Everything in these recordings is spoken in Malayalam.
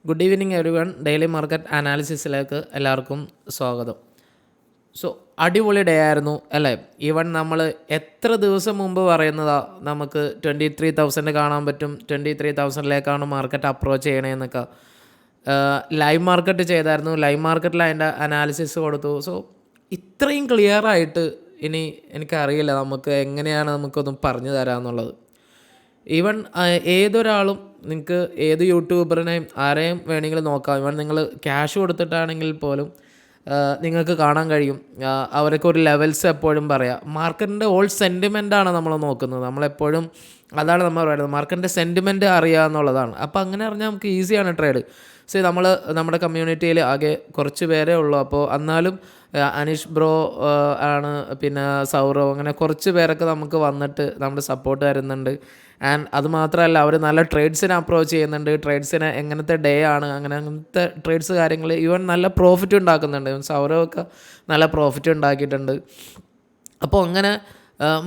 Good evening everyone. Daily market അനാലിസിസിലേക്ക് എല്ലാവർക്കും സ്വാഗതം. സോ അടിപൊളി ഡേ ആയിരുന്നു അല്ലേ? ഈവൻ നമ്മൾ എത്ര ദിവസം മുമ്പ് പറയുന്നതാ നമുക്ക് 23,000 കാണാൻ പറ്റും, 23,000ലേക്കാണ് മാർക്കറ്റ് അപ്രോച്ച് ചെയ്യണേന്നൊക്കെ. ലൈവ് മാർക്കറ്റ് ചെയ്തായിരുന്നു, ലൈവ് മാർക്കറ്റിൽ അതിൻ്റെ അനാലിസിസ് കൊടുത്തു. സോ ഇത്രയും ക്ലിയറായിട്ട് ഇനി എനിക്കറിയില്ല നമുക്ക് എങ്ങനെയാണ് നമുക്കൊന്നും പറഞ്ഞു തരാമെന്നുള്ളത്. ഈവൻ ഏതൊരാളും നിങ്ങൾക്ക് ഏത് യൂട്യൂബറിനെയും ആരെയും വേണമെങ്കിലും നോക്കാം. ഈവൻ നിങ്ങൾ ക്യാഷ് കൊടുത്തിട്ടാണെങ്കിൽ പോലും നിങ്ങൾക്ക് കാണാൻ കഴിയും. അവർക്ക് ഒരു ലെവൽസ് എപ്പോഴും പറയാം. മാർക്കറ്റിൻ്റെ ഓൾ സെൻറ്റിമെൻറ്റാണ് നമ്മൾ നോക്കുന്നത്. നമ്മളെപ്പോഴും അതാണ് നമ്മൾ പറയുന്നത്, മാർക്കറ്റിൻ്റെ സെൻറ്റിമെൻറ്റ് അറിയുക എന്നുള്ളതാണ്. അപ്പോൾ അങ്ങനെ അറിഞ്ഞാൽ നമുക്ക് ഈസിയാണ് ട്രേഡ്. സോ നമ്മുടെ കമ്മ്യൂണിറ്റിയിൽ ആകെ കുറച്ച് പേരേ ഉള്ളൂ. അപ്പോൾ എന്നാലും അനീഷ് ബ്രോ ആണ്, പിന്നെ സൗരവ്, അങ്ങനെ കുറച്ച് പേരൊക്കെ നമുക്ക് വന്നിട്ട് നമ്മുടെ സപ്പോർട്ട് തരുന്നുണ്ട്. ആൻഡ് അതുമാത്രമല്ല, അവർ നല്ല ട്രേഡ്സിനെ അപ്രോച്ച് ചെയ്യുന്നുണ്ട്. ട്രേഡ്സിന് എങ്ങനത്തെ ഡേ ആണ്, അങ്ങനത്തെ ട്രേഡ്സ് കാര്യങ്ങൾ. ഈവൻ നല്ല പ്രോഫിറ്റ് ഉണ്ടാക്കുന്നുണ്ട്. സൗരവൊക്കെ നല്ല പ്രോഫിറ്റ് ഉണ്ടാക്കിയിട്ടുണ്ട്. അപ്പോൾ അങ്ങനെ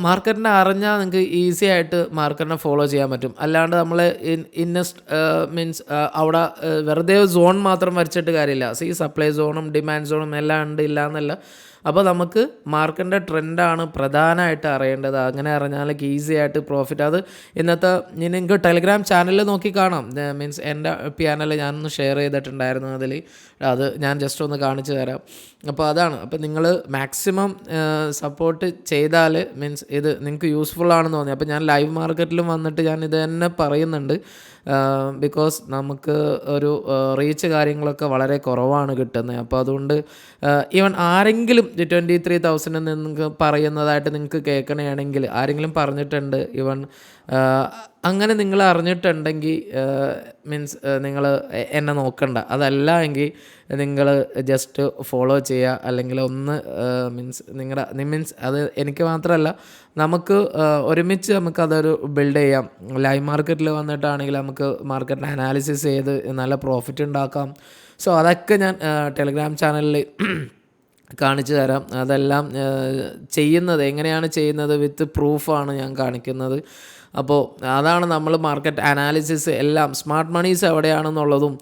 മാർക്കറ്റിനെ അറിഞ്ഞാൽ നിങ്ങൾക്ക് ഈസി ആയിട്ട് മാർക്കറ്റിനെ ഫോളോ ചെയ്യാൻ പറ്റും. അല്ലാണ്ട് നമ്മൾ മീൻസ് അവിടെ വെറുതെ സോൺ മാത്രം വരച്ചിട്ട് കാര്യമില്ല. ഈ സപ്ലൈ സോണും ഡിമാൻഡ് സോണും എല്ലാം ഉണ്ട്, ഇല്ല എന്നല്ല. അപ്പോൾ നമുക്ക് മാർക്കറ്റിൻ്റെ ട്രെൻഡാണ് പ്രധാനമായിട്ട് അറിയേണ്ടത്. അങ്ങനെ അറിഞ്ഞാൽ ഈസി ആയിട്ട് പ്രോഫിറ്റ്. അത് ഇന്നത്തെ നിങ്ങൾക്ക് ടെലിഗ്രാം ചാനലിൽ നോക്കി കാണാം. മീൻസ് എൻ്റെ ചാനൽ ഞാനൊന്ന് ഷെയർ ചെയ്തിട്ടുണ്ടായിരുന്നു. അത് ഞാൻ ജസ്റ്റ് ഒന്ന് കാണിച്ചു തരാം. അപ്പോൾ അതാണ്. അപ്പോൾ നിങ്ങൾ മാക്സിമം സപ്പോർട്ട് ചെയ്താൽ മീൻസ് ഇത് നിങ്ങൾക്ക് യൂസ്ഫുൾ ആണെന്ന് തോന്നി. അപ്പോൾ ഞാൻ ലൈവ് മാർക്കറ്റിലും വന്നിട്ട് ഞാൻ ഇത് തന്നെ പറയുന്നുണ്ട്. ബിക്കോസ് നമുക്ക് ഒരു റീച്ച് കാര്യങ്ങളൊക്കെ വളരെ കുറവാണ് കിട്ടുന്നത്. അപ്പോൾ അതുകൊണ്ട് ഈവൻ ആരെങ്കിലും 23,000 നിങ്ങൾക്ക് പറയുന്നതായിട്ട് നിങ്ങൾക്ക് കേൾക്കണമെങ്കിൽ ആരെങ്കിലും പറഞ്ഞിട്ടുണ്ട്, ഈവൻ അങ്ങനെ നിങ്ങൾ അറിഞ്ഞിട്ടുണ്ടെങ്കിൽ മീൻസ് നിങ്ങൾ എന്നെ നോക്കണ്ട. അതല്ല എങ്കിൽ നിങ്ങൾ ജസ്റ്റ് ഫോളോ ചെയ്യുക, അല്ലെങ്കിൽ ഒന്ന് മീൻസ് അത് എനിക്ക് മാത്രമല്ല, നമുക്ക് ഒരുമിച്ച് നമുക്കതൊരു ബിൽഡ് ചെയ്യാം. ലൈവ് മാർക്കറ്റിൽ വന്നിട്ടാണെങ്കിൽ നമുക്ക് മാർക്കറ്റിനെ അനാലിസിസ് ചെയ്ത് നല്ല പ്രോഫിറ്റ് ഉണ്ടാക്കാം. സോ അതൊക്കെ ഞാൻ ടെലിഗ്രാം ചാനലിൽ കാണിച്ചു തരാം. അതെല്ലാം ചെയ്യുന്നത് എങ്ങനെയാണ് ചെയ്യുന്നത് വിത്ത് പ്രൂഫാണ് ഞാൻ കാണിക്കുന്നത്. അപ്പോൾ അതാണ് നമ്മൾ മാർക്കറ്റ് അനാലിസിസ് എല്ലാം. സ്മാർട്ട് മണീസ് എവിടെയാണെന്നുള്ളതും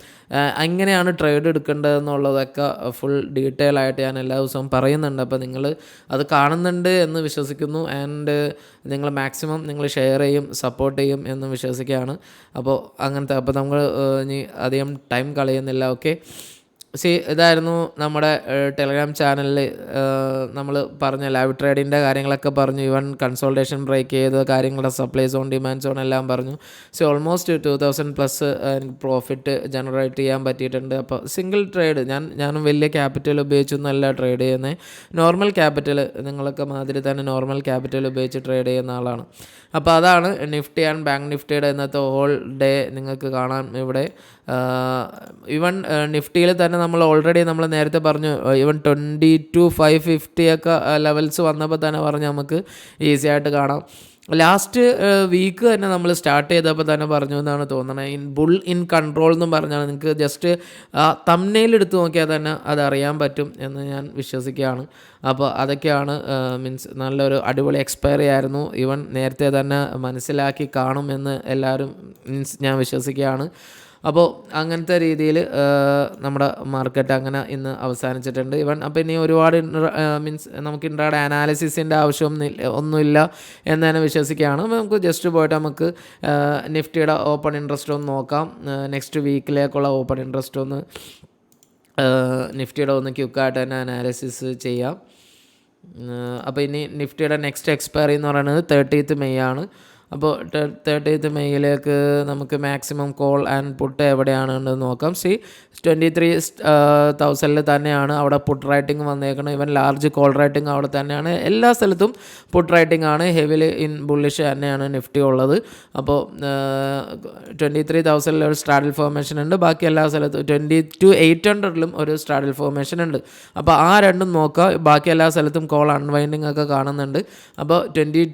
എങ്ങനെയാണ് ട്രേഡ് എടുക്കേണ്ടതെന്നുള്ളതൊക്കെ ഫുൾ ഡീറ്റെയിൽ ആയിട്ട് ഞാൻ എല്ലാ ദിവസവും പറയുന്നുണ്ട്. അപ്പോൾ നിങ്ങൾ അത് കാണുന്നുണ്ട് എന്ന് വിശ്വസിക്കുന്നു. ആൻഡ് നിങ്ങൾ മാക്സിമം നിങ്ങൾ ഷെയർ ചെയ്യും, സപ്പോർട്ട് ചെയ്യും എന്ന് വിശ്വസിക്കുകയാണ്. അപ്പോൾ അപ്പോൾ നമ്മൾ ഇനി അധികം ടൈം കളയുന്നില്ല. ഓക്കെ, ഇതായിരുന്നു നമ്മുടെ ടെലിഗ്രാം ചാനലിൽ നമ്മൾ പറഞ്ഞ ലൈവ് ട്രേഡിൻ്റെ കാര്യങ്ങളൊക്കെ പറഞ്ഞു. ഈവൻ കൺസോൾട്ടേഷൻ ബ്രേക്ക് ചെയ്ത കാര്യങ്ങളുടെ സപ്ലൈ സോൺ, ഡിമാൻഡ് സോൺ എല്ലാം പറഞ്ഞു. ഓൾമോസ്റ്റ് 2,000+ എനിക്ക് പ്രോഫിറ്റ് ജനറേറ്റ് ചെയ്യാൻ പറ്റിയിട്ടുണ്ട്. അപ്പോൾ സിംഗിൾ ട്രേഡ് ഞാനും വലിയ ക്യാപിറ്റൽ ഉപയോഗിച്ചൊന്നുമല്ല ട്രേഡ് ചെയ്യുന്നത്. നോർമൽ ക്യാപിറ്റൽ, നിങ്ങളൊക്കെ മാതിരി തന്നെ നോർമൽ ക്യാപിറ്റൽ ഉപയോഗിച്ച് ട്രേഡ് ചെയ്യുന്ന ആളാണ്. അപ്പോൾ അതാണ് നിഫ്റ്റി ആൻഡ് ബാങ്ക് നിഫ്റ്റിയുടെ ഇന്നത്തെ ഹോൾ ഡേ നിങ്ങൾക്ക് കാണാൻ ഇവിടെ. ഈവൻ നിഫ്റ്റിയിൽ തന്നെ നമ്മൾ ഓൾറെഡി നമ്മൾ നേരത്തെ പറഞ്ഞു, ഈവൻ 22,550 ഒക്കെ ലെവൽസ് വന്നപ്പോൾ തന്നെ പറഞ്ഞു നമുക്ക് ഈസി ആയിട്ട് കാണാം. ലാസ്റ്റ് വീക്ക് തന്നെ നമ്മൾ സ്റ്റാർട്ട് ചെയ്തപ്പോൾ തന്നെ പറഞ്ഞു എന്നാണ് തോന്നുന്നത്, ബുൾ ഇൻ കൺട്രോൾ എന്നും പറഞ്ഞാണ്. നിങ്ങൾക്ക് ജസ്റ്റ് തംബ്നെയിൽ എടുത്ത് നോക്കിയാൽ തന്നെ അതറിയാൻ പറ്റും എന്ന് ഞാൻ വിശ്വസിക്കുകയാണ്. അപ്പോൾ അതൊക്കെയാണ് മീൻസ് നല്ലൊരു അടിപൊളി എക്സ്പയറി ആയിരുന്നു. ഈവൻ നേരത്തെ തന്നെ മനസ്സിലാക്കി കാണുമെന്ന് എല്ലാവരും ഞാൻ വിശ്വസിക്കുകയാണ്. അപ്പോൾ അങ്ങനത്തെ രീതിയിൽ നമ്മുടെ മാർക്കറ്റ് അങ്ങനെ ഇന്ന് അവസാനിച്ചിട്ടുണ്ട്. അപ്പോൾ ഇനി ഒരുപാട് മീൻസ് നമുക്ക് ഇൻട്രാഡേ അനാലിസിസിൻ്റെ ആവശ്യം ഒന്നുമില്ല എന്ന് തന്നെ വിശ്വസിക്കുകയാണ്. നമുക്ക് ജസ്റ്റ് പോയിട്ട് നമുക്ക് നിഫ്റ്റിയുടെ ഓപ്പൺ ഇൻട്രസ്റ്റ് ഒന്ന് നോക്കാം. നെക്സ്റ്റ് വീക്കിലേക്കുള്ള ഓപ്പൺ ഇൻട്രസ്റ്റ് ഒന്ന് നിഫ്റ്റിയുടെ ഒന്ന് ക്വിക്കായിട്ട് തന്നെ അനാലിസിസ് ചെയ്യാം. അപ്പോൾ ഇനി നിഫ്റ്റിയുടെ നെക്സ്റ്റ് എക്സ്പയറി എന്ന് പറയുന്നത് 30th മെയ് ആണ്. അപ്പോൾ 30th മെയ്യിലേക്ക് നമുക്ക് മാക്സിമം കോൾ ആൻഡ് പുട്ട് എവിടെയാണെന്ന് നോക്കാം. 23,000 തന്നെയാണ് അവിടെ പുട്ട് റൈറ്റിംഗ് വന്നേക്കുന്നത്. ഈവൻ ലാർജ് കോൾ റൈറ്റിംഗ് അവിടെ തന്നെയാണ്. എല്ലാ സ്ഥലത്തും പുട്ട് റൈറ്റിംഗ് ആണ്. ഹെവിലി ഇൻ ബുള്ളിഷ് തന്നെയാണ് നിഫ്റ്റി ഉള്ളത്. അപ്പോൾ 23,000 ഒരു സ്ട്രാഡിൽ ഫോർമേഷൻ ഉണ്ട്. ബാക്കി എല്ലാ സ്ഥലത്തും 22,800 ഒരു സ്ട്രാഡിൽ ഫോർമേഷൻ ഉണ്ട്. അപ്പോൾ ആ രണ്ടും നോക്കുക. ബാക്കി എല്ലാ സ്ഥലത്തും കോൾ അൺവൈൻഡിങ് ഒക്കെ കാണുന്നുണ്ട്. അപ്പോൾ 23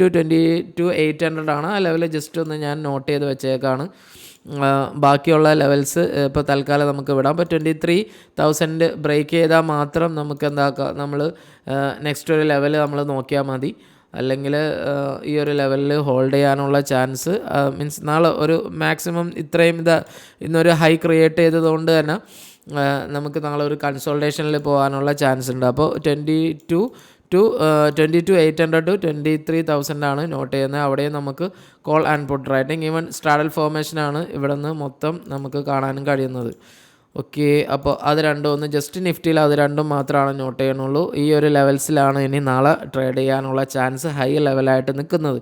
to 22,800 ആണ് ആ ലെവൽ. ജസ്റ്റ് ഒന്ന് ഞാൻ നോട്ട് ചെയ്ത് വെച്ചേക്കാണ്. ബാക്കിയുള്ള ലെവൽസ് ഇപ്പോൾ തൽക്കാലം നമുക്ക് വിടാം. അപ്പോൾ 23,000 ബ്രേക്ക് ചെയ്താൽ മാത്രം നമുക്ക് എന്താക്കാം, നമ്മൾ നെക്സ്റ്റ് ഒരു ലെവൽ നമ്മൾ നോക്കിയാൽ മതി. അല്ലെങ്കിൽ ഈ ഒരു ലെവലിൽ ഹോൾഡ് ചെയ്യാനുള്ള ചാൻസ് മീൻസ് നാളെ ഒരു മാക്സിമം ഇത്രയും ഇന്നൊരു ഹൈ ക്രിയേറ്റ് ചെയ്തതുകൊണ്ട് തന്നെ നമുക്ക് നാളെ ഒരു കൺസോൾട്ടേഷനിൽ പോകാനുള്ള ചാൻസ് ഉണ്ട്. അപ്പോൾ 22,800 to 23,000 ആണ് നോട്ട് ചെയ്യുന്നത്. അവിടെയും നമുക്ക് call and put writing even straddle ഫോർമേഷനാണ് ഇവിടെ നിന്ന് മൊത്തം നമുക്ക് കാണാനും കഴിയുന്നത്. ഓക്കെ, അപ്പോൾ അത് രണ്ടും ഒന്ന് ജസ്റ്റ് നിഫ്റ്റിയിൽ അത് രണ്ടും മാത്രമാണ് നോട്ട് ചെയ്യണുള്ളൂ. ഈ ഒരു ലെവൽസിലാണ് ഇനി നാളെ ട്രേഡ് ചെയ്യാനുള്ള ചാൻസ് ഹൈ ലെവലായിട്ട് നിൽക്കുന്നത്.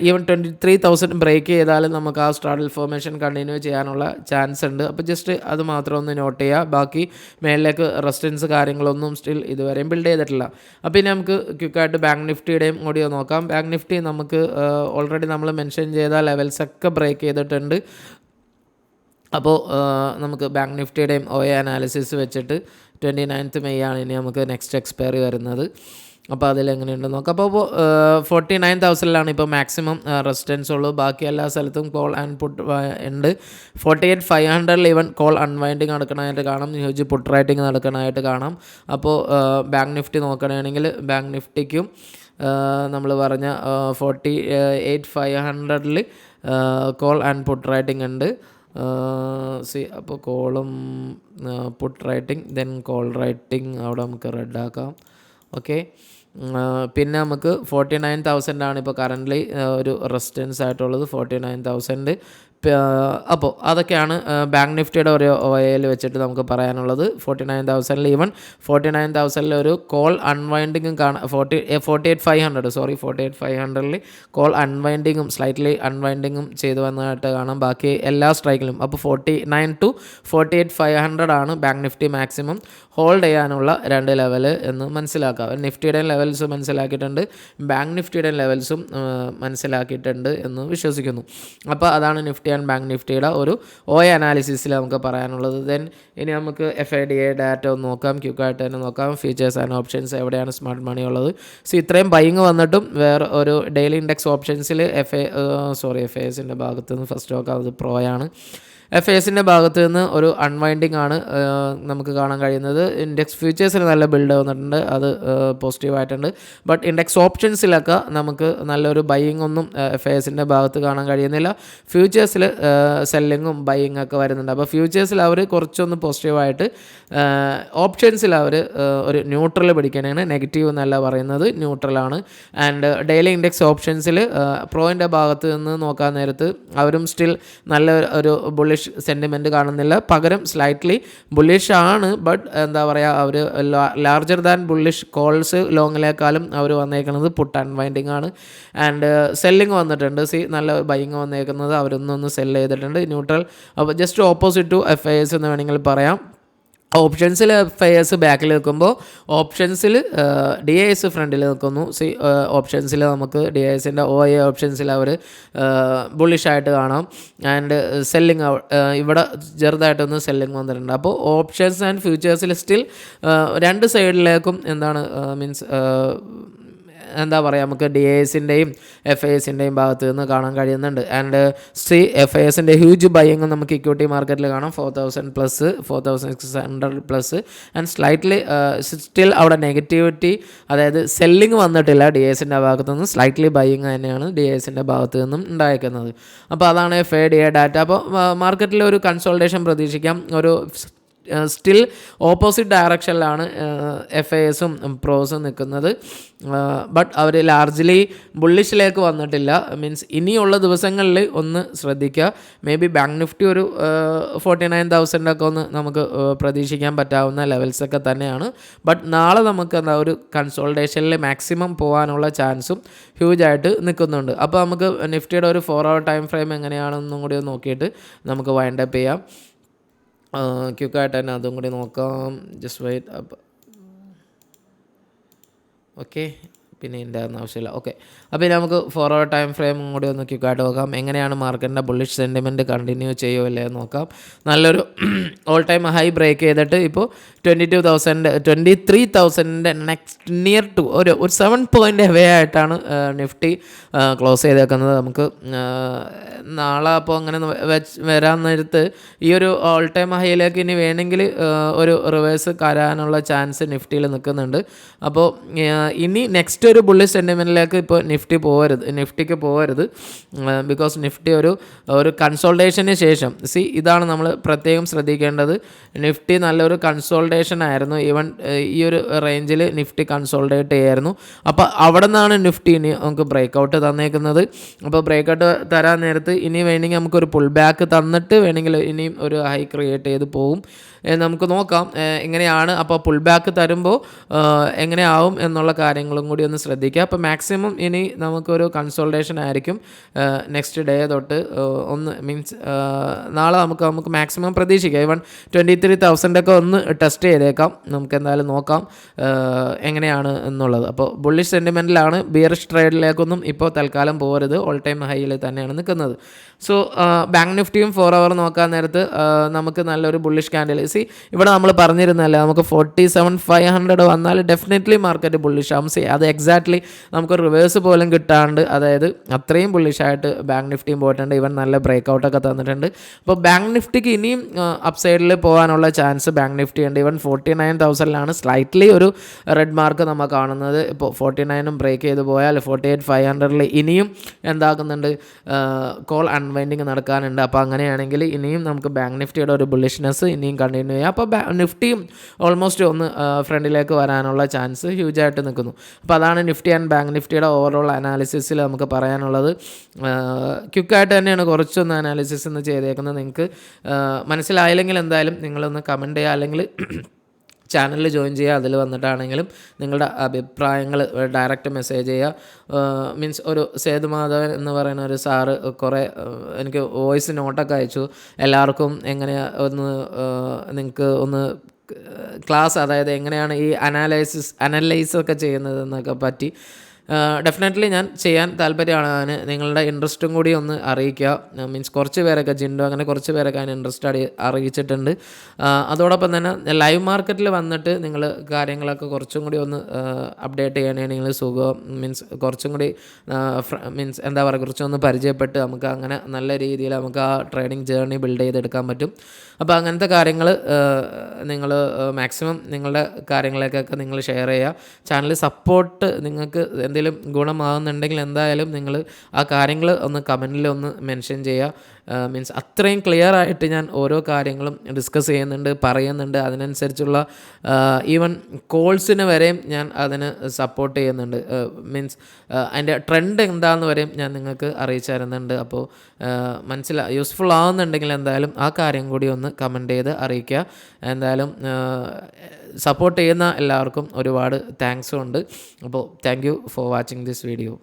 ഈവൻ 23,000 ബ്രേക്ക് ചെയ്താലും നമുക്ക് ആ സ്ട്രാഡൽ ഫോർമേഷൻ കണ്ടിന്യൂ ചെയ്യാനുള്ള ചാൻസ് ഉണ്ട്. അപ്പോൾ ജസ്റ്റ് അത് മാത്രം ഒന്ന് നോട്ട് ചെയ്യുക. ബാക്കി മേളിലേക്ക് റെസിസ്റ്റൻസ് കാര്യങ്ങളൊന്നും സ്റ്റിൽ ഇതുവരെയും ബിൽഡ് ചെയ്തിട്ടില്ല. അപ്പോൾ ഇനി നമുക്ക് ക്വിക്കായിട്ട് ബാങ്ക് നിഫ്റ്റിയുടെയും കൂടി നോക്കാം. ബാങ്ക് നിഫ്റ്റി നമുക്ക് ഓൾറെഡി നമ്മൾ മെൻഷൻ ചെയ്ത ലെവൽസൊക്കെ ബ്രേക്ക് ചെയ്തിട്ടുണ്ട്. അപ്പോൾ നമുക്ക് ബാങ്ക് നിഫ്റ്റിയുടെയും OA അനാലിസിസ് വെച്ചിട്ട് 29th May ആണ് ഇനി നമുക്ക് നെക്സ്റ്റ് എക്സ്പയറി വരുന്നത്. അപ്പോൾ അതിലെങ്ങനെയുണ്ടെന്ന് നോക്കാം. അപ്പോൾ 49,000 ഇപ്പോൾ മാക്സിമം റെസിസ്റ്റൻസ് ഉള്ളൂ. ബാക്കി എല്ലാ സ്ഥലത്തും കോൾ ആൻഡ് പുട്ട് ഉണ്ട്. 48,500 ഈവൻ കോൾ അൺവൈൻഡിങ് നടക്കണമായിട്ട് കാണാം, ഹ്യൂജ് പുട്ട് റൈറ്റിംഗ് നടക്കണമായിട്ട് കാണാം. അപ്പോൾ ബാങ്ക് നിഫ്റ്റി നോക്കണമെങ്കിൽ ബാങ്ക് നിഫ്റ്റിക്കും നമ്മൾ പറഞ്ഞ 48,500 കോൾ ആൻഡ് പുട്ട് റൈറ്റിംഗ് ഉണ്ട്. അപ്പോൾ കോളും put writing then call writing അവിടെ നമുക്ക് റെഡാക്കാം. ഓക്കെ, പിന്നെ നമുക്ക് 49,000 ആണ് ഇപ്പോൾ കറൻ്റ്ലി ഒരു റെസിസ്റ്റൻസ് ആയിട്ടുള്ളത്, 49,000. അപ്പോൾ അതൊക്കെയാണ് ബാങ്ക് നിഫ്റ്റിയുടെ ഒരു OAയിൽ വെച്ചിട്ട് നമുക്ക് പറയാനുള്ളത്. 49,000 ഈവൻ 49,000 ഒരു കോൾ അൺവൈൻഡിങ്ങും കാണാം. 48,500 കോൾ അൺവൈൻഡിങ്ങും സ്ലൈറ്റ്ലി അൺവൈൻഡിങ്ങും ചെയ്തു വന്നതായിട്ട് കാണാം ബാക്കി എല്ലാ സ്ട്രൈക്കിലും. അപ്പോൾ 49 to 48,500 ആണ് ബാങ്ക് നിഫ്റ്റി മാക്സിമം ഹോൾഡ് ചെയ്യാനുള്ള രണ്ട് ലെവൽ എന്ന് മനസ്സിലാക്കാം. നിഫ്റ്റിയുടെ ലെവൽസ് മനസ്സിലാക്കിയിട്ടുണ്ട്, ബാങ്ക് നിഫ്റ്റിയുടെ ലെവൽസും മനസ്സിലാക്കിയിട്ടുണ്ട് എന്ന് വിശ്വസിക്കുന്നു. അപ്പോൾ അതാണ് നിഫ്റ്റി ആൻഡ് ബാങ്ക് നിഫ്റ്റിയുടെ ഒരു OA അനാലിസിസിൽ നമുക്ക് പറയാനുള്ളത്. ദെൻ ഇനി നമുക്ക് FIDA ഡാറ്റ ഒന്ന് നോക്കാം, ക്വിക്കായിട്ട് തന്നെ നോക്കാം. ഫീച്ചേഴ്സ് ആൻഡ് ഓപ്ഷൻസ് എവിടെയാണ് സ്മാർട്ട് മണി ഉള്ളത്. ഇത്രയും ബൈങ് വന്നിട്ടും വേറെ ഒരു ഡെയിലി ഇൻഡെക്സ് ഓപ്ഷൻസിൽ FASൻ്റെ ഭാഗത്ത് നിന്ന് ഫസ്റ്റ് നോക്കാം. അത് പ്രോയാണ്. FASൻ്റെ ഭാഗത്ത് നിന്ന് ഒരു അൺവൈൻഡിങ് ആണ് നമുക്ക് കാണാൻ കഴിയുന്നത്. ഇൻഡെക്സ് ഫ്യൂച്ചേഴ്സിന് നല്ല ബിൽഡ് വന്നിട്ടുണ്ട്, അത് പോസിറ്റീവായിട്ടുണ്ട്. ബട്ട് ഇൻഡെക്സ് ഓപ്ഷൻസിലൊക്കെ നമുക്ക് നല്ലൊരു ബൈയിങ് ഒന്നും FASൻ്റെ ഭാഗത്ത് കാണാൻ കഴിയുന്നില്ല. ഫ്യൂച്ചേഴ്സിൽ സെല്ലിങ്ങും ബൈയിങ് ഒക്കെ വരുന്നുണ്ട്. അപ്പോൾ ഫ്യൂച്ചേഴ്സിൽ അവർ കുറച്ചൊന്ന് പോസിറ്റീവായിട്ട്, ഓപ്ഷൻസിൽ അവർ ഒരു ന്യൂട്രൽ പിടിക്കാനാണ്. നെഗറ്റീവ് എന്നല്ല പറയുന്നത്, ന്യൂട്രലാണ്. ആൻഡ് ഡെയിലി ഇൻഡെക്സ് ഓപ്ഷൻസിൽ പ്രോയിൻ്റെ ഭാഗത്ത് നിന്ന് നോക്കാൻ നേരത്ത് അവരും സ്റ്റിൽ നല്ല ഒരു ബുള്ളിഷ് സെൻറ്റിമെൻറ്റ് കാണുന്നില്ല. പകരം സ്ലൈറ്റ്ലി ബുള്ളിഷ് ആണ്, ബട്ട് എന്താ പറയുക, അവർ ലാർജർ ദാൻ ബുള്ളിഷ് കോൾസ് ലോങ്ങിലേക്കാളും അവർ വന്നേക്കുന്നത് പുട്ട് അൺവൈൻഡിങ് ആണ്. ആൻഡ് സെല്ലിങ് വന്നിട്ടുണ്ട്. നല്ല ബൈയിങ് വന്നേക്കുന്നത് അവരൊന്നൊന്ന് സെല്ല് ചെയ്തിട്ടുണ്ട്, ന്യൂട്രൽ. അപ്പോൾ ജസ്റ്റ് ഓപ്പോസിറ്റ് ടു FAS എന്ന് വേണമെങ്കിൽ പറയാം. ഓപ്ഷൻസിൽ FAS ബാക്കിൽ നിൽക്കുമ്പോൾ ഓപ്ഷൻസിൽ DIS ഫ്രണ്ടിൽ നിൽക്കുന്നു. ഓപ്ഷൻസിൽ നമുക്ക് DISൻ്റെ OA ഓപ്ഷൻസിൽ അവർ ബുള്ളിഷായിട്ട് കാണാം. ആൻഡ് സെല്ലിങ് ഇവിടെ ചെറുതായിട്ടൊന്ന് സെല്ലിങ് വന്നിട്ടുണ്ട്. അപ്പോൾ ഓപ്ഷൻസ് ആൻഡ് ഫ്യൂച്ചേഴ്സിൽ സ്റ്റിൽ രണ്ട് സൈഡിലേക്കും മീൻസ് എന്താ പറയുക, നമുക്ക് DISൻ്റെയും FASൻ്റെയും ഭാഗത്ത് നിന്ന് കാണാൻ കഴിയുന്നുണ്ട്. ആൻഡ് FASൻ്റെ ഹ്യൂജ് ബൈയിങ് നമുക്ക് ഇക്വിറ്റി മാർക്കറ്റിൽ കാണാം, 4,000+, 4,600+. ആൻഡ് സ്ലൈറ്റ്ലി സ്റ്റിൽ അവിടെ നെഗറ്റിവിറ്റി, അതായത് സെല്ലിങ് വന്നിട്ടില്ല DISൻ്റെ ഭാഗത്തു നിന്ന്, സ്ലൈറ്റ്ലി ബൈയിങ് തന്നെയാണ് DISൻ്റെ ഭാഗത്ത് നിന്നും ഉണ്ടായിരിക്കുന്നത്. അപ്പോൾ അതാണ് FIDA ഡാറ്റ. അപ്പോൾ മാർക്കറ്റിൽ ഒരു കൺസോൾട്ടേഷൻ പ്രതീക്ഷിക്കാം. ഒരു സ്റ്റിൽ ഓപ്പോസിറ്റ് ഡയറക്ഷനിലാണ് FASും പ്രോസും നിൽക്കുന്നത്. ബട്ട് അവർ ലാർജ്ലി ബുള്ളിഷിലേക്ക് വന്നിട്ടില്ല. മീൻസ് ഇനിയുള്ള ദിവസങ്ങളിൽ ഒന്ന് ശ്രദ്ധിക്കുക. മേ ബി ബാങ്ക് നിഫ്റ്റി ഒരു 49,000 ഒക്കെ ഒന്ന് നമുക്ക് പ്രതീക്ഷിക്കാൻ പറ്റാവുന്ന ലെവൽസൊക്കെ തന്നെയാണ്. ബട്ട് നാളെ നമുക്ക് ഒരു കൺസോൾട്ടേഷനിൽ മാക്സിമം പോകാനുള്ള ചാൻസും ഹ്യൂജായിട്ട് നിൽക്കുന്നുണ്ട്. അപ്പോൾ നമുക്ക് നിഫ്റ്റിയുടെ ഒരു 4 hour ടൈം ഫ്രെയിം എങ്ങനെയാണെന്നും കൂടി നോക്കിയിട്ട് നമുക്ക് വൈൻഡപ്പ് ചെയ്യാം. ക്വിക്കായിട്ട് തന്നെ അതും കൂടി നോക്കാം. Just wait. അപ്പോൾ ഓക്കെ, പിന്നെ ഇതിൻ്റെ ആവശ്യമില്ല. ഓക്കെ, അപ്പോൾ നമുക്ക് 4 hour ടൈം ഫ്രെയിം കൂടി ഒന്ന് ക്വിക്കായിട്ട് നോക്കാം. എങ്ങനെയാണ് മാർക്കറ്റിൻ്റെ ബുള്ളിഷ് സെൻറ്റിമെൻറ്റ് കണ്ടിന്യൂ ചെയ്യുമല്ലേ നോക്കാം. നല്ലൊരു ഓൾ ടൈം ഹൈ ബ്രേക്ക് ചെയ്തിട്ട് ഇപ്പോൾ 23,000 നെക്സ്റ്റ് നിയർ ടു ഒരു 7 point അവേ ആയിട്ടാണ് നിഫ്റ്റി ക്ലോസ് ചെയ്തേക്കുന്നത്. നമുക്ക് നാളെ അപ്പോൾ അങ്ങനെ വരാൻ നേരത്ത് ഈ ഒരു ഓൾ ടൈം ഹൈയിലേക്ക് ഇനി വേണമെങ്കിൽ ഒരു റിവേഴ്സ് കരാനുള്ള ചാൻസ് നിഫ്റ്റിയിൽ നിൽക്കുന്നുണ്ട്. അപ്പോൾ ഇനി നെക്സ്റ്റ് മറ്റൊരു ബുള്ളിഷ് സെൻറ്റിമെൻറ്റിലേക്ക് ഇപ്പോൾ നിഫ്റ്റിക്ക് പോകരുത്. ബിക്കോസ് നിഫ്റ്റി ഒരു കൺസോൾട്ടേഷന് ശേഷം ഇതാണ് നമ്മൾ പ്രത്യേകം ശ്രദ്ധിക്കേണ്ടത്. നിഫ്റ്റി നല്ലൊരു കൺസോൾട്ടേഷൻ ആയിരുന്നു. ഈവൻ ഈ ഒരു റേഞ്ചിൽ നിഫ്റ്റി കൺസോൾട്ടേറ്റ് ചെയ്യായിരുന്നു. അപ്പോൾ അവിടെ നിന്നാണ് നിഫ്റ്റി ഇനി നമുക്ക് ബ്രേക്കൗട്ട് തന്നേക്കുന്നത്. അപ്പോൾ ബ്രേക്കൗട്ട് തരാൻ നേരത്ത് ഇനി വേണമെങ്കിൽ നമുക്കൊരു പുൾ ബാക്ക് തന്നിട്ട് വേണമെങ്കിൽ ഇനിയും ഒരു ഹൈ ക്രിയേറ്റ് ചെയ്ത് പോവും. നമുക്ക് നോക്കാം എങ്ങനെയാണ്. അപ്പോൾ പുൾ ബാക്ക് തരുമ്പോൾ എങ്ങനെയാവും എന്നുള്ള കാര്യങ്ങളും കൂടി ഒന്ന് ശ്രദ്ധിക്കുക. അപ്പോൾ മാക്സിമം ഇനി നമുക്കൊരു കൺസോൾട്ടേഷൻ ആയിരിക്കും നെക്സ്റ്റ് ഡേ തൊട്ട്. നാളെ നമുക്ക് മാക്സിമം പ്രതീക്ഷിക്കാം. ഈവൻ 23,000 ഒക്കെ ഒന്ന് ടെസ്റ്റ് ചെയ്തേക്കാം. നമുക്ക് എന്തായാലും നോക്കാം എങ്ങനെയാണ് എന്നുള്ളത്. അപ്പോൾ ബുള്ളിഷ് സെൻറ്റിമെൻറ്റിലാണ്. ബിയറിഷ് ട്രേഡിലേക്കൊന്നും ഇപ്പോൾ തൽക്കാലം പോകരുത്. ഓൾ ടൈം ഹൈയിൽ തന്നെയാണ് നിൽക്കുന്നത്. സോ ബാങ്ക് നിഫ്റ്റിയും 4 അവർ നോക്കാൻ നേരത്ത് നമുക്ക് നല്ലൊരു ബുള്ളിഷ് ക്യാൻഡിൽ ഇവിടെ നമ്മൾ പറഞ്ഞിരുന്നല്ലേ, നമുക്ക് 47,500 വന്നാൽ ഡെഫിനറ്റ്ലി മാർക്കറ്റ് ബുള്ളിഷ് ആവും. അത് എക്സാക്ട്ലി നമുക്ക് റിവേഴ്സ് പോലും കിട്ടാണ്ട്, അതായത് അത്രയും ബുള്ളിഷായിട്ട് ബാങ്ക് നിഫ്റ്റിയും പോയിട്ടുണ്ട്. ഈവൻ നല്ല ബ്രേക്കൗട്ടൊക്കെ തന്നിട്ടുണ്ട്. അപ്പോൾ ബാങ്ക് നിഫ്റ്റിക്ക് ഇനിയും അപ്സൈഡിൽ പോകാനുള്ള ചാൻസ് ബാങ്ക് നിഫ്റ്റി ഉണ്ട്. ഈവൻ 49,000 സ്ലൈറ്റ്ലി ഒരു റെഡ് മാർക്ക് നമ്മൾ കാണുന്നത്. ഇപ്പോൾ 49 ബ്രേക്ക് ചെയ്ത് പോയാൽ 48,500 ഇനിയും എന്താക്കുന്നുണ്ട്, കോൾ അൺവൈൻഡിങ് നടക്കാനുണ്ട്. അപ്പോൾ അങ്ങനെയാണെങ്കിൽ ഇനിയും നമുക്ക് ബാങ്ക് നിഫ്റ്റിയുടെ ഒരു ബുള്ളിഷ്നെസ് ഇനിയും കണ്ടിന്യൂ ചെയ്യാം. അപ്പോൾ നിഫ്റ്റിയും ഓൾമോസ്റ്റ് ഒന്ന് ഫ്രണ്ടിലേക്ക് വരാനുള്ള ചാൻസ് ഹ്യൂജായിട്ട് നിൽക്കുന്നു. അപ്പോൾ അതാണ് നിഫ്റ്റി ആൻഡ് ബാങ്ക് നിഫ്റ്റിയുടെ ഓവറോൾ അനാലിസിസിൽ നമുക്ക് പറയാനുള്ളത്. ക്വിക്കായിട്ട് തന്നെയാണ് കുറച്ചൊന്ന് അനാലിസിസ് ഒന്ന് ചെയ്തേക്കുന്നത്. നിങ്ങൾക്ക് മനസ്സിലായില്ലെങ്കിൽ എന്തായാലും നിങ്ങളൊന്ന് കമൻറ്റ് ചെയ്യുക, അല്ലെങ്കിൽ ചാനലിൽ ജോയിൻ ചെയ്യുക. അതിൽ വന്നിട്ടാണെങ്കിലും നിങ്ങളുടെ അഭിപ്രായങ്ങൾ ഡയറക്റ്റ് മെസ്സേജ് ചെയ്യുക. മീൻസ് ഒരു സേതുമാധവൻ എന്ന് പറയുന്ന ഒരു സാറ് കുറേ എനിക്ക് വോയിസ് നോട്ടൊക്കെ അയച്ചു. എല്ലാവർക്കും എങ്ങനെയാണ് നിങ്ങൾക്ക് ഒന്ന് ക്ലാസ്, അതായത് എങ്ങനെയാണ് ഈ അനലൈസൊക്കെ ചെയ്യുന്നതെന്നൊക്കെ പറ്റി ഡെഫിനറ്റ്ലി ഞാൻ ചെയ്യാൻ താല്പര്യമാണ്. നിങ്ങളുടെ ഇൻട്രസ്റ്റും കൂടി ഒന്ന് അറിയിക്കുക. മീൻസ് കുറച്ച് പേരൊക്കെ ജിൻഡോ അങ്ങനെ കുറച്ച് പേരൊക്കെ അതിന് ഇൻട്രസ്റ്റ് അറിയിച്ചിട്ടുണ്ട്. അതോടൊപ്പം തന്നെ ലൈവ് മാർക്കറ്റിൽ വന്നിട്ട് നിങ്ങൾ കാര്യങ്ങളൊക്കെ കുറച്ചും കൂടി ഒന്ന് അപ്ഡേറ്റ് ചെയ്യണമെങ്കിൽ സുഖം. മീൻസ് കുറച്ചും കൂടി എന്താ പറയുക, കുറച്ചൊന്ന് പരിചയപ്പെട്ട് നമുക്ക് അങ്ങനെ നല്ല രീതിയിൽ നമുക്ക് ആ ട്രേഡിംഗ് ജേർണി ബിൽഡ് ചെയ്തെടുക്കാൻ പറ്റും. അപ്പോൾ അങ്ങനത്തെ കാര്യങ്ങൾ നിങ്ങൾ മാക്സിമം നിങ്ങളുടെ കാര്യങ്ങളൊക്കെ നിങ്ങൾ ഷെയർ ചെയ്യുക. ചാനൽ സപ്പോർട്ട് നിങ്ങൾക്ക് എന്തെങ്കിലും ഗുണമാകുന്നുണ്ടെങ്കിൽ എന്തായാലും നിങ്ങൾ ആ കാര്യങ്ങൾ ഒന്ന് കമൻറ്റിൽ ഒന്ന് മെൻഷൻ ചെയ്യുക. മീൻസ് അത്രയും ക്ലിയർ ആയിട്ട് ഞാൻ ഓരോ കാര്യങ്ങളും ഡിസ്കസ് പറയുന്നുണ്ട്. അതിനനുസരിച്ചുള്ള ഈവൻ കോൾസിന് വരെയും ഞാൻ അതിന് സപ്പോർട്ട് ചെയ്യുന്നുണ്ട്. മീൻസ് അതിൻ്റെ ട്രെൻഡ് എന്താണെന്ന് വരെയും ഞാൻ നിങ്ങൾക്ക് അറിയിച്ചു തരുന്നുണ്ട്. അപ്പോൾ യൂസ്ഫുൾ ആവുന്നുണ്ടെങ്കിൽ എന്തായാലും ആ കാര്യം കൂടി ഒന്ന് കമൻറ്റ് ചെയ്ത് അറിയിക്കുക. എന്തായാലും സപ്പോർട്ട് ചെയ്യുന്ന എല്ലാവർക്കും ഒരുപാട് താങ്ക്സും ഉണ്ട്. അപ്പോൾ thank you for watching this video.